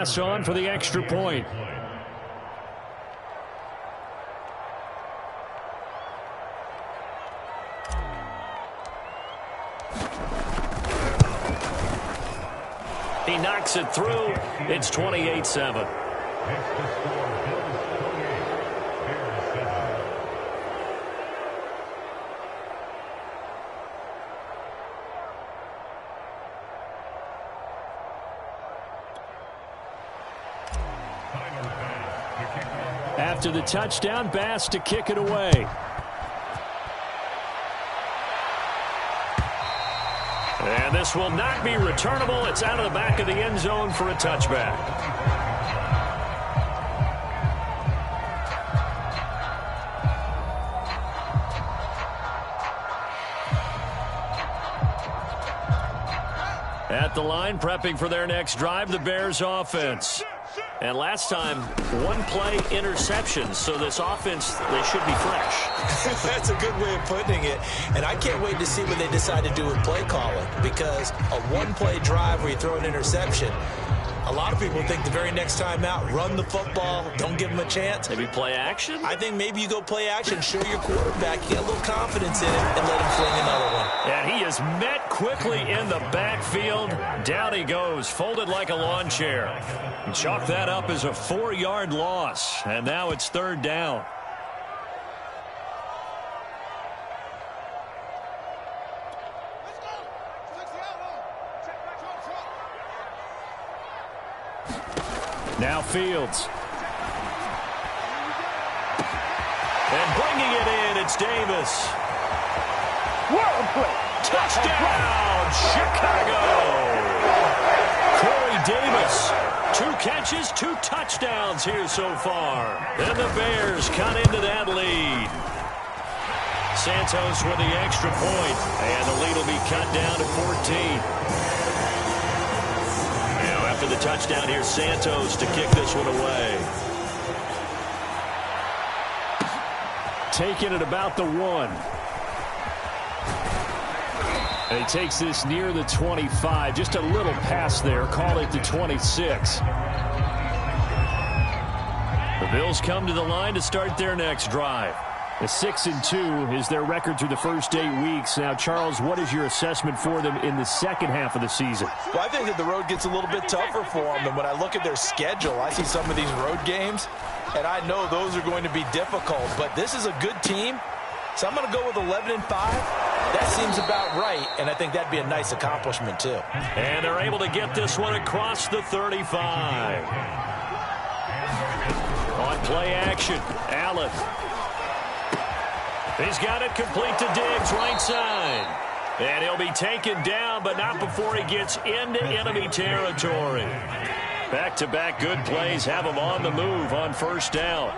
pass on for the extra point. He knocks it through. It's 28-7. After the touchdown, Bass to kick it away. And this will not be returnable. It's out of the back of the end zone for a touchback. At the line, prepping for their next drive, the Bears offense. And last time, one-play interception, so this offense, they should be fresh. That's a good way of putting it. And I can't wait to see what they decide to do with play calling, because a one-play drive where you throw an interception, a lot of people think the very next time out, run the football, don't give them a chance. Maybe play action? I think maybe you go play action, show your quarterback, you get a little confidence in him, and let him fling another one. And he is met quickly in the backfield. Down he goes, folded like a lawn chair. And chalk that up as a 4-yard loss. And now it's third down. Now Fields. And bringing it in, it's Davis. Touchdown, Chicago! Corey Davis. 2 catches, 2 touchdowns here so far. And the Bears cut into that lead. Santos with the extra point. And the lead will be cut down to 14. Now after the touchdown, here's Santos to kick this one away. Taking it about the 1. And he takes this near the 25. Just a little pass there. Call it the 26. The Bills come to the line to start their next drive. The 6-2 is their record through the first 8 weeks. Now, Charles, what is your assessment for them in the second half of the season? Well, I think that the road gets a little bit tougher for them. And when I look at their schedule, I see some of these road games, and I know those are going to be difficult. But this is a good team, so I'm going to go with 11-5. That seems about right, and I think that'd be a nice accomplishment, too. And they're able to get this one across the 35. On play action, Allen. He's got it complete to Diggs, right side. And he'll be taken down, but not before he gets into enemy territory. Back-to-back good plays have him on the move on first down.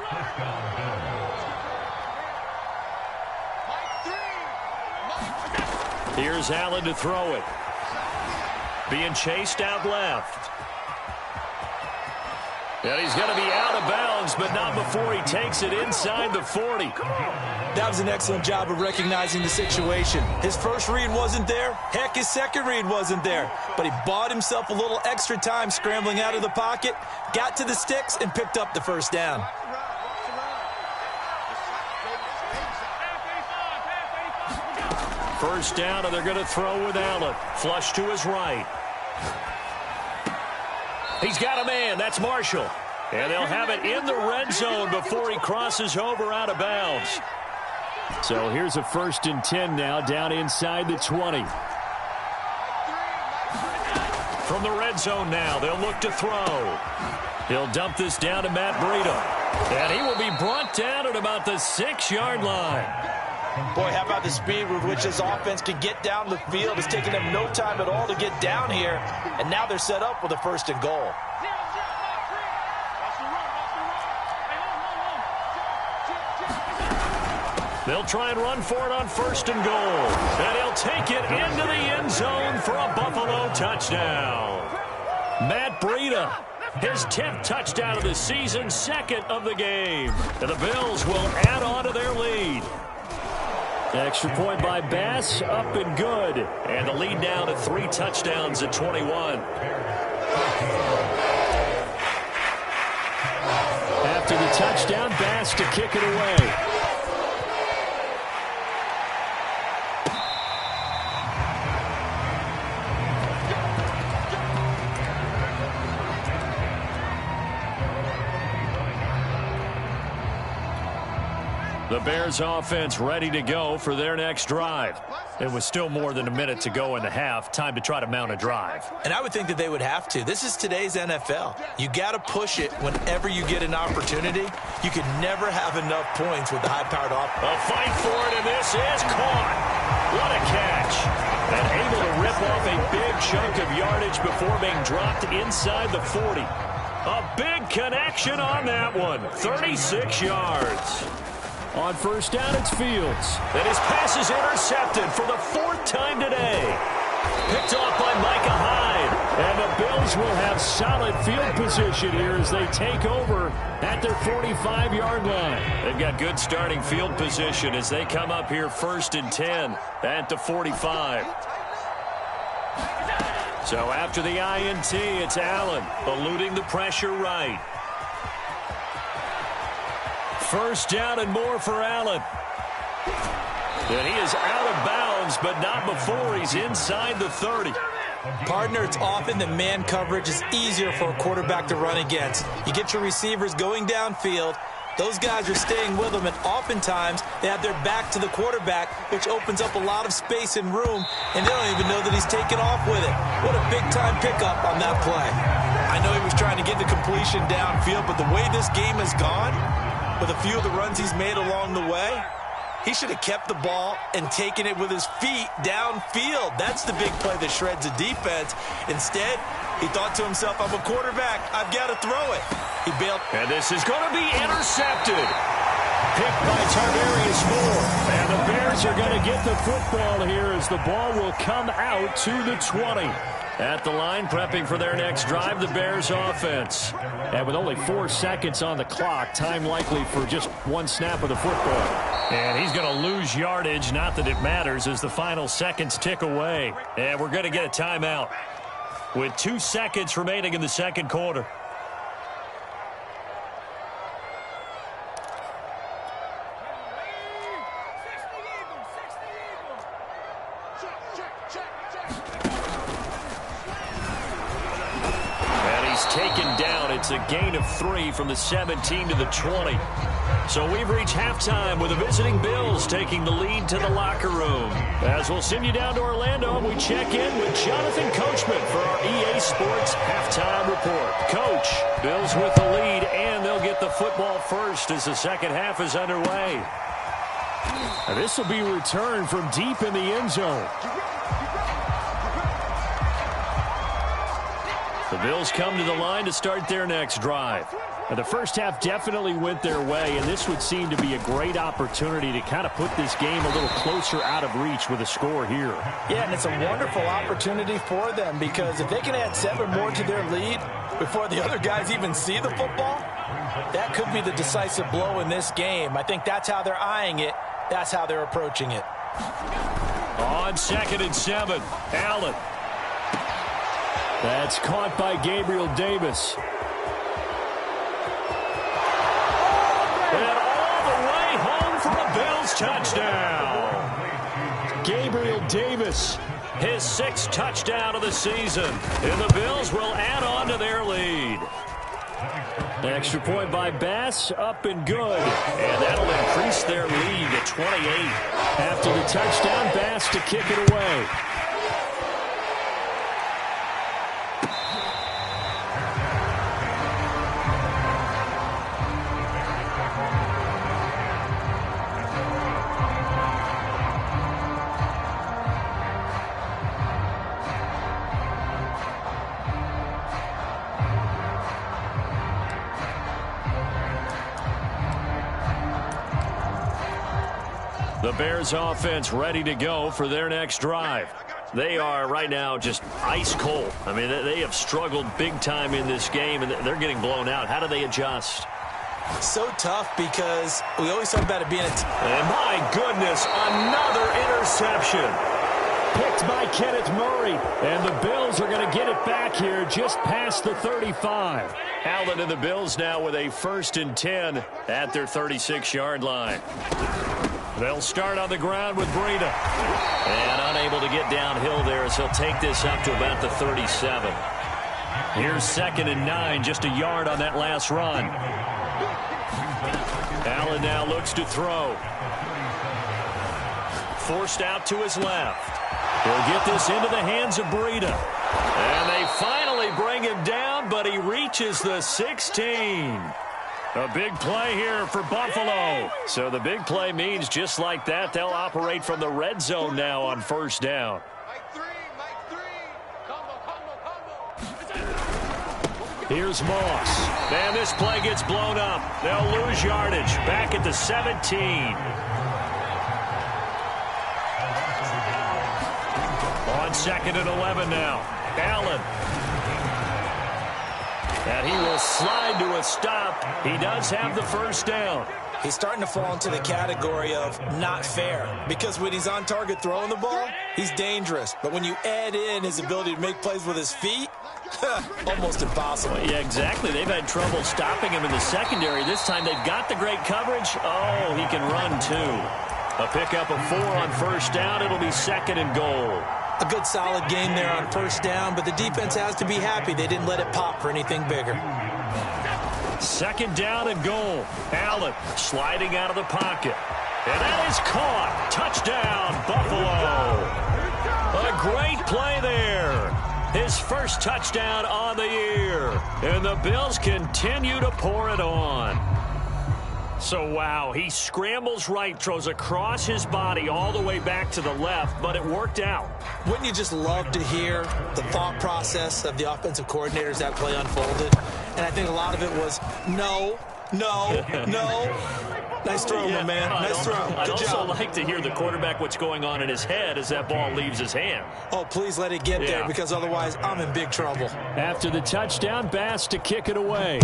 Here's Allen to throw it. Being chased out left. And he's going to be out of bounds, but not before he takes it inside the 40. That was an excellent job of recognizing the situation. His first read wasn't there. Heck, his second read wasn't there. But he bought himself a little extra time scrambling out of the pocket, got to the sticks, and picked up the first down. First down, and they're going to throw with Allen. Flush to his right. He's got a man. That's Marshall. And they'll have it in the red zone before he crosses over out of bounds. So here's a 1st and 10 now, down inside the 20. From the red zone now, they'll look to throw. He'll dump this down to Matt Breida. And he will be brought down at about the 6-yard line. Boy, how about the speed with which this offense can get down the field? It's taken them no time at all to get down here. And now they're set up with a 1st and goal. They'll try and run for it on 1st and goal. And he'll take it into the end zone for a Buffalo touchdown. Matt Breida, his 10th touchdown of the season, 2nd of the game. And the Bills will add on to their lead. Extra point by Bass, up and good. And the lead down to 3 touchdowns at 21. After the touchdown, Bass to kick it away. The Bears offense ready to go for their next drive. It was still more than a minute to go in the half. Time to try to mount a drive. And I would think that they would have to. This is today's NFL. You got to push it whenever you get an opportunity. You can never have enough points with the high-powered offense. A fight for it, and this is caught. What a catch. And able to rip off a big chunk of yardage before being dropped inside the 40. A big connection on that one. 36 yards. On first down, it's Fields. And his pass is intercepted for the 4th time today. Picked off by Micah Hyde. And the Bills will have solid field position here as they take over at their 45-yard line. They've got good starting field position as they come up here 1st and 10 at the 45. So after the INT, it's Allen eluding the pressure right. First down and more for Allen. And he is out of bounds, but not before he's inside the 30. Partner, it's often the man coverage is easier for a quarterback to run against. You get your receivers going downfield. Those guys are staying with them, and oftentimes they have their back to the quarterback, which opens up a lot of space and room, and they don't even know that he's taken off with it. What a big-time pickup on that play. I know he was trying to get the completion downfield, but the way this game has gone, with a few of the runs he's made along the way, he should have kept the ball and taken it with his feet downfield. That's the big play that shreds a defense. Instead, he thought to himself, I'm a quarterback. I've got to throw it. He bailed. And this is going to be intercepted. Picked by Tarvarius Moore. And the Bears are going to get the football here as the ball will come out to the 20. At the line, prepping for their next drive, the Bears offense. And with only 4 seconds on the clock, time likely for just one snap of the football. And he's going to lose yardage, not that it matters, as the final seconds tick away. And we're going to get a timeout with 2 seconds remaining in the second quarter. Taken down. It's a gain of 3 from the 17 to the 20. So we've reached halftime with the visiting Bills taking the lead to the locker room. As we'll send you down to Orlando, we check in with Jonathan Coachman for our EA Sports Halftime Report. Coach, Bills with the lead, and they'll get the football first as the second half is underway. And this will be returned from deep in the end zone. The Bills come to the line to start their next drive. Now, the first half definitely went their way, and this would seem to be a great opportunity to kind of put this game a little closer out of reach with a score here. Yeah, and it's a wonderful opportunity for them because if they can add 7 more to their lead before the other guys even see the football, that could be the decisive blow in this game. I think that's how they're eyeing it. That's how they're approaching it. On 2nd and 7, Allen. That's caught by Gabriel Davis. And all the way home for a Bills touchdown. Gabriel Davis, his 6th touchdown of the season. And the Bills will add on to their lead. Extra point by Bass, up and good. And that'll increase their lead to 28. After the touchdown, Bass to kick it away. The Bears offense ready to go for their next drive. They are right now just ice cold. I mean, they have struggled big time in this game, and they're getting blown out. How do they adjust? So tough because we always talk about it being a... And my goodness, another interception. Picked by Kenneth Murray. And the Bills are going to get it back here just past the 35. Allen and the Bills now with a 1st and 10 at their 36-yard line. They'll start on the ground with Breida. And unable to get downhill there as he'll take this up to about the 37. Here's 2nd and 9, just a yard on that last run. Allen now looks to throw. Forced out to his left. He'll get this into the hands of Breida. And they finally bring him down, but he reaches the 16. A big play here for Buffalo. So the big play means just like that, they'll operate from the red zone now on 1st down. Here's Moss. And this play gets blown up. They'll lose yardage. Back at the 17. On 2nd and 11 now. Allen. And he will slide to a stop. He does have the 1st down. He's starting to fall into the category of not fair, because when he's on target throwing the ball, he's dangerous. But when you add in his ability to make plays with his feet, almost impossible. Yeah, exactly. They've had trouble stopping him in the secondary. This time they've got the great coverage. Oh, he can run too. A pickup of 4 on 1st down. It'll be 2nd and goal. A good solid game there on 1st down, but the defense has to be happy they didn't let it pop for anything bigger. 2nd down and goal. Allen sliding out of the pocket. And that is caught. Touchdown, Buffalo. A great play there. His 1st touchdown on the year. And the Bills continue to pour it on. So, wow, he scrambles right, throws across his body all the way back to the left, but it worked out. Wouldn't you just love to hear the thought process of the offensive coordinators that play unfolded? And I think a lot of it was, no. Nice throw, my man. Nice throw. I'd Good job. also like to hear the quarterback what's going on in his head as that ball leaves his hand. Oh, please let it get there, because otherwise I'm in big trouble. After the touchdown, Bass to kick it away.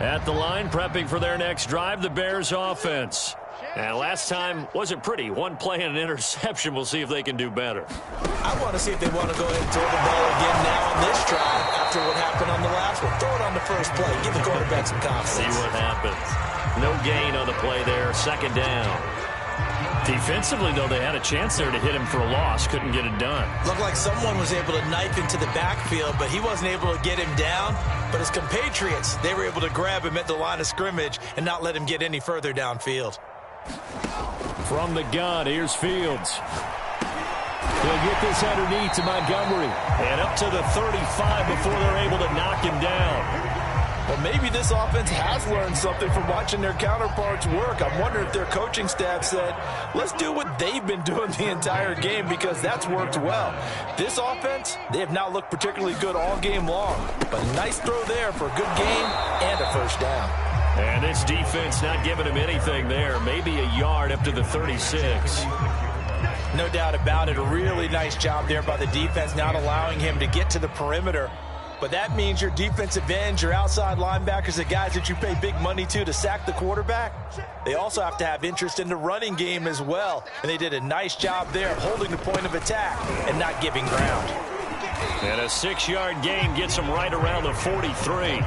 At the line, prepping for their next drive, the Bears offense. And last time wasn't pretty. One play and an interception. We'll see if they can do better. I want to see if they want to go ahead and throw the ball again now on this drive after what happened on the last one. Throw it on the first play. Give the quarterback some confidence. See what happens. No gain on the play there. 2nd down. Defensively, though, they had a chance there to hit him for a loss. Couldn't get it done. Looked like someone was able to knife into the backfield, but he wasn't able to get him down. But his compatriots, they were able to grab him at the line of scrimmage and not let him get any further downfield. From the gun, here's Fields. He'll get this underneath to Montgomery. And up to the 35 before they're able to knock him down. Well, maybe this offense has learned something from watching their counterparts work. I'm wondering if their coaching staff said, let's do what they've been doing the entire game, because that's worked well. This offense, they have not looked particularly good all game long. But a nice throw there for a good game and a 1st down. And this defense not giving him anything there. Maybe a yard up to the 36. No doubt about it. A really nice job there by the defense, not allowing him to get to the perimeter. But that means your defensive ends, your outside linebackers, the guys that you pay big money to sack the quarterback, they also have to have interest in the running game as well. And they did a nice job there of holding the point of attack and not giving ground. And a 6-yard gain gets them right around the 43.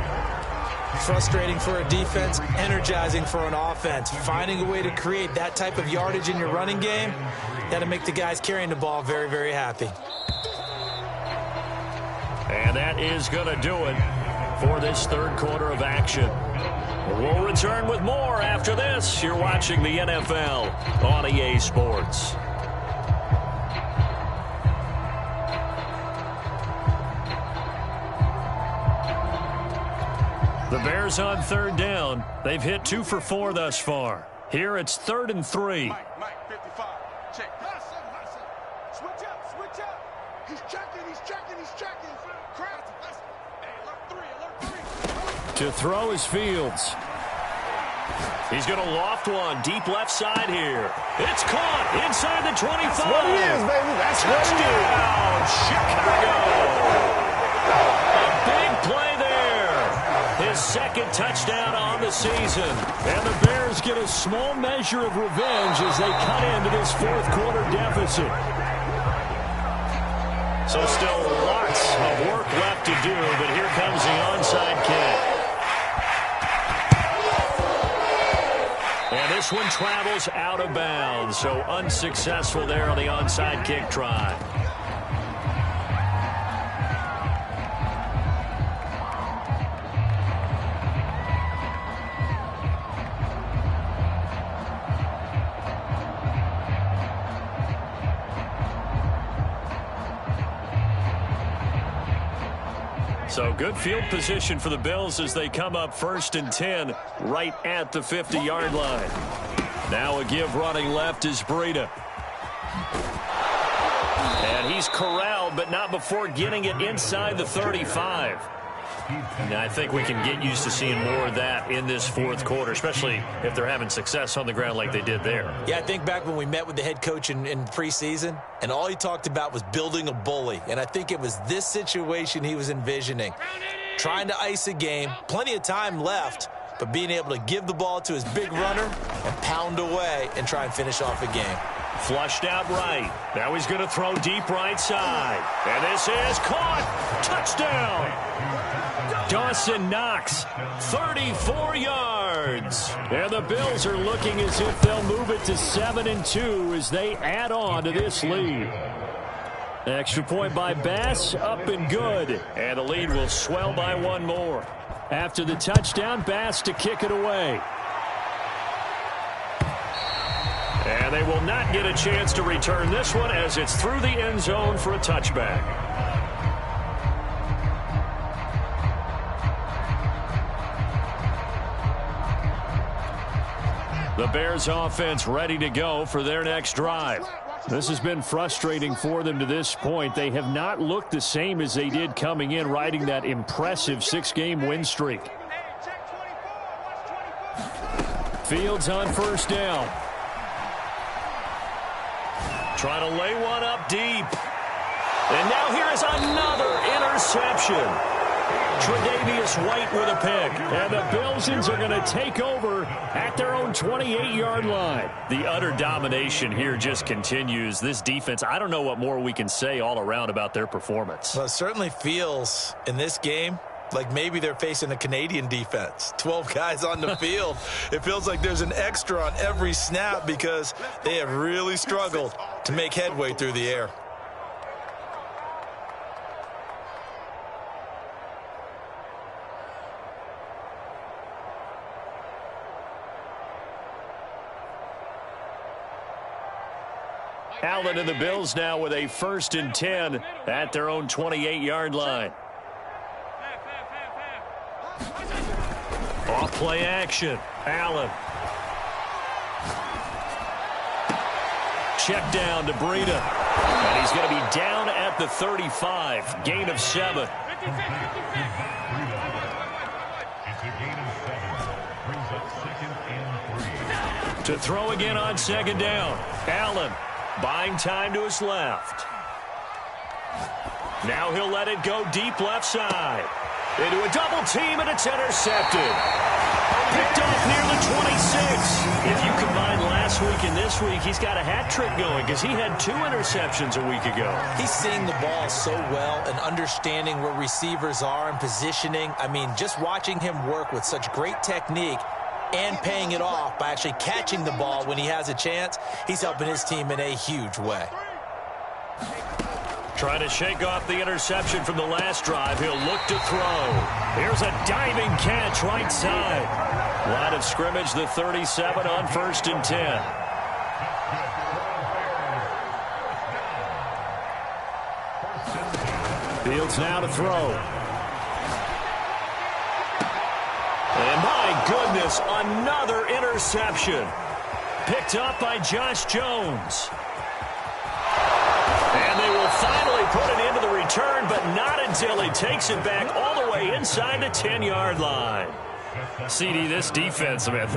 Frustrating for a defense, energizing for an offense. Finding a way to create that type of yardage in your running game, got to make the guys carrying the ball very, very happy. And that is going to do it for this 3rd quarter of action. We'll return with more after this. You're watching the NFL on EA Sports. The Bears on 3rd down. They've hit 2 for 4 thus far. Here it's 3rd and 3. Mike, 55. Check. Switch up. He's checking. Crap. Hey, alert 3. To throw is Fields. He's going to loft one deep left side here. It's caught inside the 25. That's what it is, baby. That's Touchdown, Chicago. A big play there. His second touchdown on the season. And the Bears get a small measure of revenge as they cut into this fourth quarter deficit. So still lots of work left to do, but here comes the onside kick. And this one travels out of bounds, so unsuccessful there on the onside kick try. So good field position for the Bills as they come up 1st and 10 right at the 50-yard line. Now a give running left is Breida. And he's corralled, but not before getting it inside the 35. And I think we can get used to seeing more of that in this fourth quarter, especially if they're having success on the ground like they did there. Yeah, I think back when we met with the head coach in preseason, and all he talked about was building a bully. And I think it was this situation he was envisioning. Trying to ice a game, plenty of time left, but being able to give the ball to his big runner and pound away and try and finish off a game. Flushed out right. Now he's going to throw deep right side. And this is caught. Touchdown. Dawson Knox, 34 yards. And the Bills are looking as if they'll move it to 7-2 as they add on to this lead. Extra point by Bass, up and good. And the lead will swell by one more. After the touchdown, Bass to kick it away. And they will not get a chance to return this one as it's through the end zone for a touchback. The Bears offense ready to go for their next drive. This has been frustrating for them to this point. They have not looked the same as they did coming in, riding that impressive 6-game win streak. Fields on first down. Trying to lay one up deep. And now here is another interception. Tre'Davious White with a pick. And the Bilsons are going to take over at their own 28-yard line. The utter domination here just continues. This defense, I don't know what more we can say all around about their performance. Well, it certainly feels in this game like maybe they're facing a Canadian defense. 12 guys on the field. It feels like there's an extra on every snap because they have really struggled to make headway through the air. Allen and the Bills now with a 1st and 10 at their own 28-yard line. Off play action. Allen. Check down to Breida. And he's going to be down at the 35. Gain of 7. To throw again on 2nd down. Allen buying time to his left. Now he'll let it go deep left side. Into a double team, and it's intercepted. Picked off near the 26. If you combine last week and this week, he's got a hat trick going because he had 2 interceptions a week ago. He's seeing the ball so well and understanding where receivers are and positioning. I mean, just watching him work with such great technique and paying it off by actually catching the ball when he has a chance, he's helping his team in a huge way. Trying to shake off the interception from the last drive. He'll look to throw. Here's a diving catch right side. Line of scrimmage, the 37 on 1st and 10. Fields now to throw. And my goodness, another interception. Picked up by Josh Jones. And they will finally put it into the return, but not until he takes it back all the way way inside the 10-yard line. CD, this defense, man,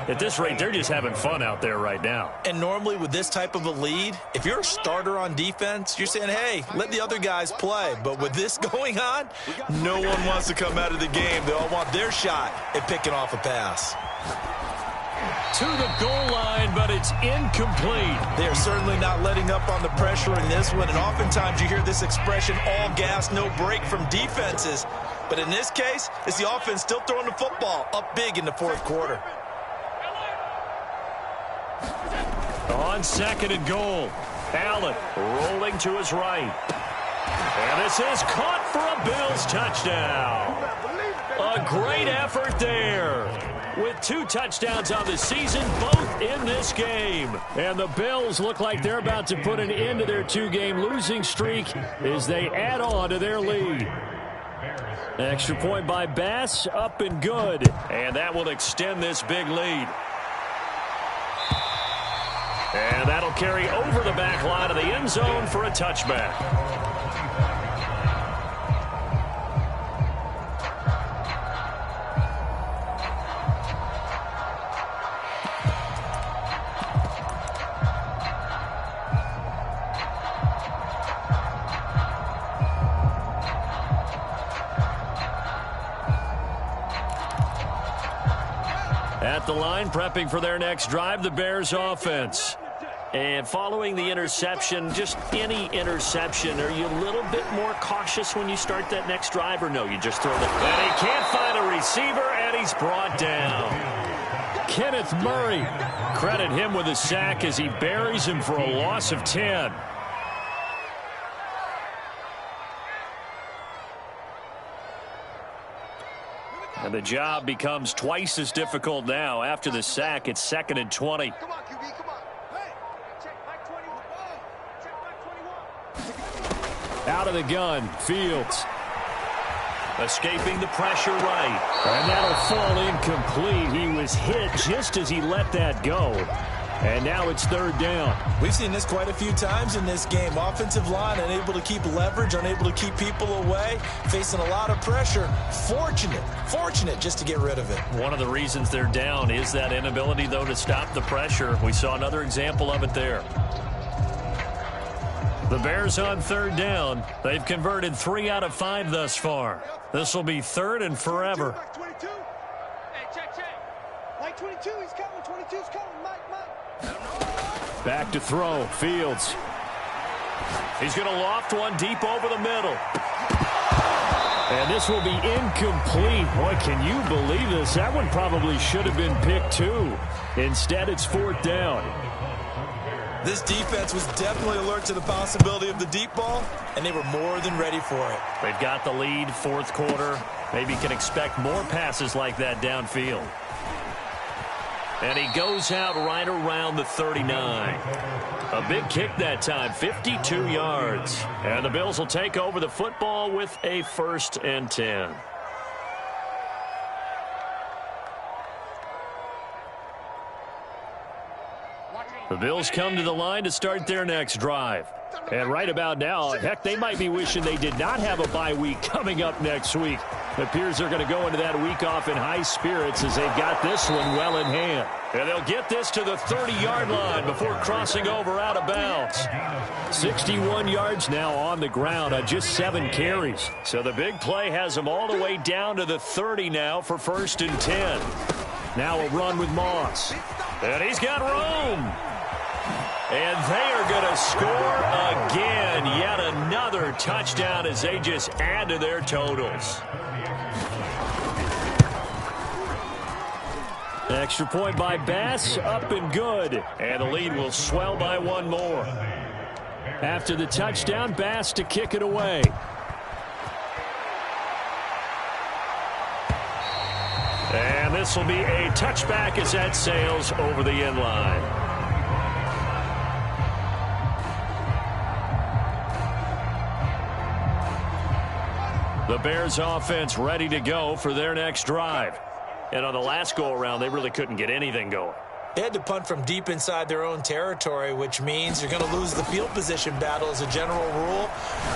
at this rate, they're just having fun out there right now. And normally with this type of a lead, if you're a starter on defense, you're saying, hey, let the other guys play. But with this going on, no one wants to come out of the game. They all want their shot at picking off a pass. To the goal line, but it's incomplete. They're certainly not letting up on the pressure in this one, and oftentimes you hear this expression, all gas, no break from defenses. But in this case, it's the offense still throwing the football up big in the fourth quarter. On 2nd and goal, Allen rolling to his right. And this is caught for a Bills touchdown. A great effort there. With 2 touchdowns on the season, both in this game. And the Bills look like they're about to put an end to their 2-game losing streak as they add on to their lead. Extra point by Bass, up and good. And that will extend this big lead. And that'll carry over the back line of the end zone for a touchback. At the line, prepping for their next drive, the Bears offense. And following the interception, just any interception, are you a little bit more cautious when you start that next drive, or no, you just throw the... And he can't find a receiver, and he's brought down. Kenneth Murray, credit him with a sack as he buries him for a loss of 10. And the job becomes twice as difficult now. After the sack, it's 2nd and 20. Come on, QB, come on. Hey, check back 21. Check back 21. Out of the gun, Fields. Escaping the pressure right. And that'll fall incomplete. He was hit just as he let that go. And now it's 3rd down. We've seen this quite a few times in this game. Offensive line unable to keep leverage, unable to keep people away, facing a lot of pressure. Fortunate just to get rid of it. One of the reasons they're down is that inability, though, to stop the pressure. We saw another example of it there. The Bears on 3rd down. They've converted 3 out of 5 thus far. This will be 3rd and forever. Mike 22. Hey, check. Mike 22, he's coming. 22's coming. Mike. Back to throw, Fields. He's going to loft one deep over the middle. And this will be incomplete. Boy, can you believe this? That one probably should have been picked too. Instead, it's 4th down. This defense was definitely alert to the possibility of the deep ball, and they were more than ready for it. They've got the lead, 4th quarter. Maybe can expect more passes like that downfield. And he goes out right around the 39. A big kick that time, 52 yards. And the Bills will take over the football with a 1st and 10. The Bills come to the line to start their next drive. And right about now, heck, they might be wishing they did not have a bye week coming up next week. It appears they're going to go into that week off in high spirits as they've got this one well in hand. And they'll get this to the 30-yard line before crossing over out of bounds. 61 yards now on the ground on just 7 carries. So the big play has them all the way down to the 30 now for 1st and 10. Now a run with Moss. And he's got room. And they are going to score again. Yet another touchdown as they just add to their totals. Extra point by Bass, up and good. And the lead will swell by 1 more. After the touchdown, Bass to kick it away. And this will be a touchback as that sails over the end line. The Bears offense ready to go for their next drive. And on the last go-around, they really couldn't get anything going. They had to punt from deep inside their own territory, which means you're going to lose the field position battle as a general rule.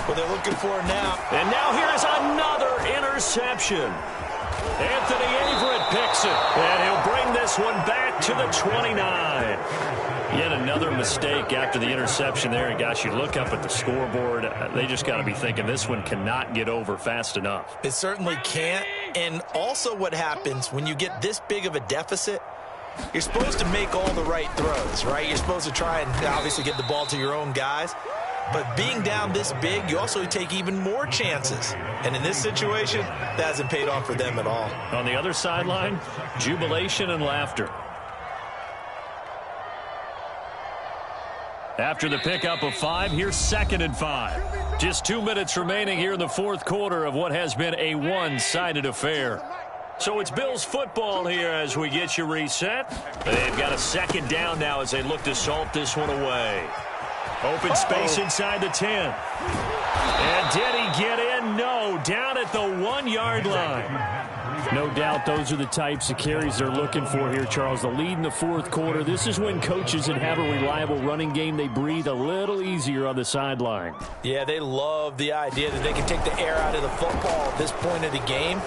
What they're looking for now. And now here's another interception. interception. Anthony Averett picks it, and he'll bring this one back to the 29. Yet another mistake after the interception there. And gosh, you look up at the scoreboard, they just got to be thinking this one cannot get over fast enough. It certainly can't. And also what happens when you get this big of a deficit, you're supposed to make all the right throws, right? You're supposed to try and obviously get the ball to your own guys. But being down this big, you also take even more chances. And in this situation, that hasn't paid off for them at all. On the other sideline, jubilation and laughter. After the pickup of 5, here's 2nd and 5. Just 2 minutes remaining here in the fourth quarter of what has been a one-sided affair. So it's Bills football here as we get you reset. They've got a 2nd down now as they look to salt this one away. Open space inside the 10. And did he get in? No, down at the 1-yard line. No doubt those are the types of carries they're looking for here, Charles. The lead in the fourth quarter. This is when coaches that have a reliable running game, they breathe a little easier on the sideline. Yeah, they love the idea that they can take the air out of the football at this point of the game.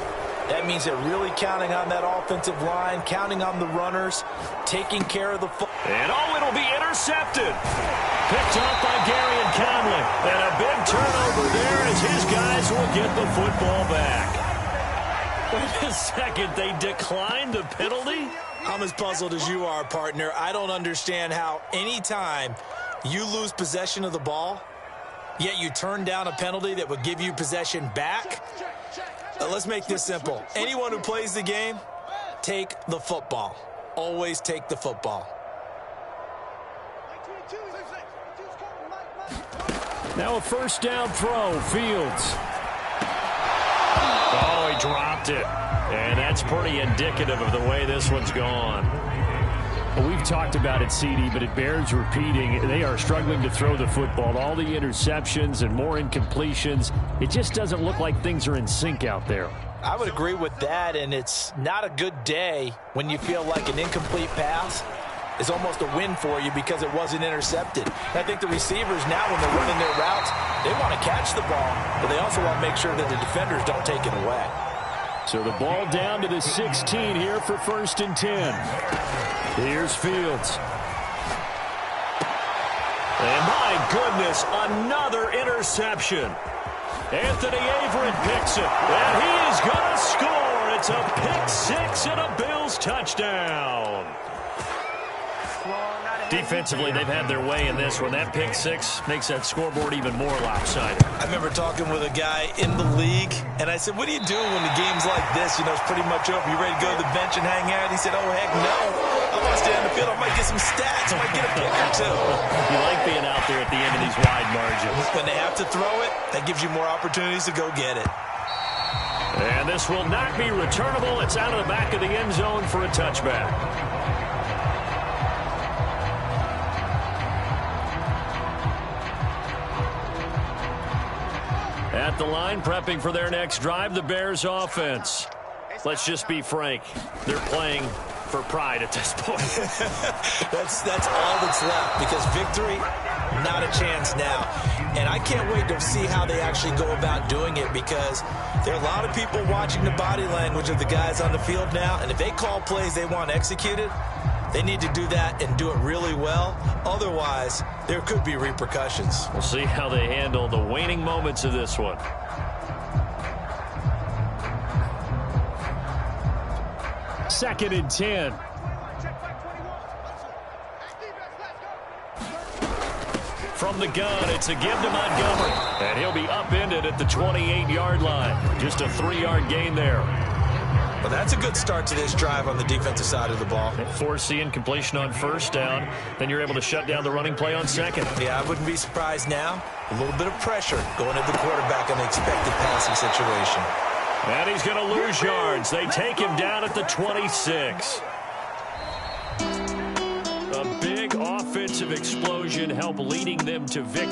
That means they're really counting on that offensive line, counting on the runners, taking care of the football. And it'll be intercepted. Picked off by Gary and Conley. And a big turnover there as his guys will get the football back. Wait a second, they declined the penalty? I'm as puzzled as you are, partner. I don't understand how any time you lose possession of the ball, yet you turn down a penalty that would give you possession back. Let's make this simple. Anyone who plays the game, take the football. Always take the football. Now a first down throw, Fields. Oh, he dropped it. And that's pretty indicative of the way this one's gone. Well, we've talked about it, CD, but it bears repeating. They are struggling to throw the football. All the interceptions and more incompletions. It just doesn't look like things are in sync out there. I would agree with that, and it's not a good day when you feel like an incomplete pass is almost a win for you because it wasn't intercepted. I think the receivers now, when they're running their routes, they want to catch the ball, but they also want to make sure that the defenders don't take it away. So the ball down to the 16 here for 1st and 10. Here's Fields. And my goodness, another interception. Anthony Averett picks it, and he is going to score. It's a pick-6 and a Bills touchdown. Defensively, they've had their way in this one. That pick-6 makes that scoreboard even more lopsided. I remember talking with a guy in the league, and I said, what do you do when the game's like this? You know, it's pretty much over. You ready to go to the bench and hang out? He said, oh, heck no. I want to stay on the field. I might get some stats. I might get a pick or two. You like being out there at the end of these wide margins. When they have to throw it, that gives you more opportunities to go get it. And this will not be returnable. It's out of the back of the end zone for a touchback. At the line, prepping for their next drive, the Bears offense. Let's just be frank. They're playing for pride at this point. that's all that's left, because victory, not a chance now. And I can't wait to see how they actually go about doing it, because there are a lot of people watching the body language of the guys on the field now, and if they call plays they want executed, they need to do that and do it really well. Otherwise, there could be repercussions. We'll see how they handle the waning moments of this one. Second and 10. From the gun, it's a give to Montgomery. And he'll be upended at the 28-yard line. Just a 3-yard gain there. Well, that's a good start to this drive on the defensive side of the ball. Force the incompletion on first down. Then you're able to shut down the running play on second. Yeah, I wouldn't be surprised now. A little bit of pressure going at the quarterback on the expected passing situation. And he's going to lose yards. They take him down at the 26. A big offensive explosion helped leading them to victory.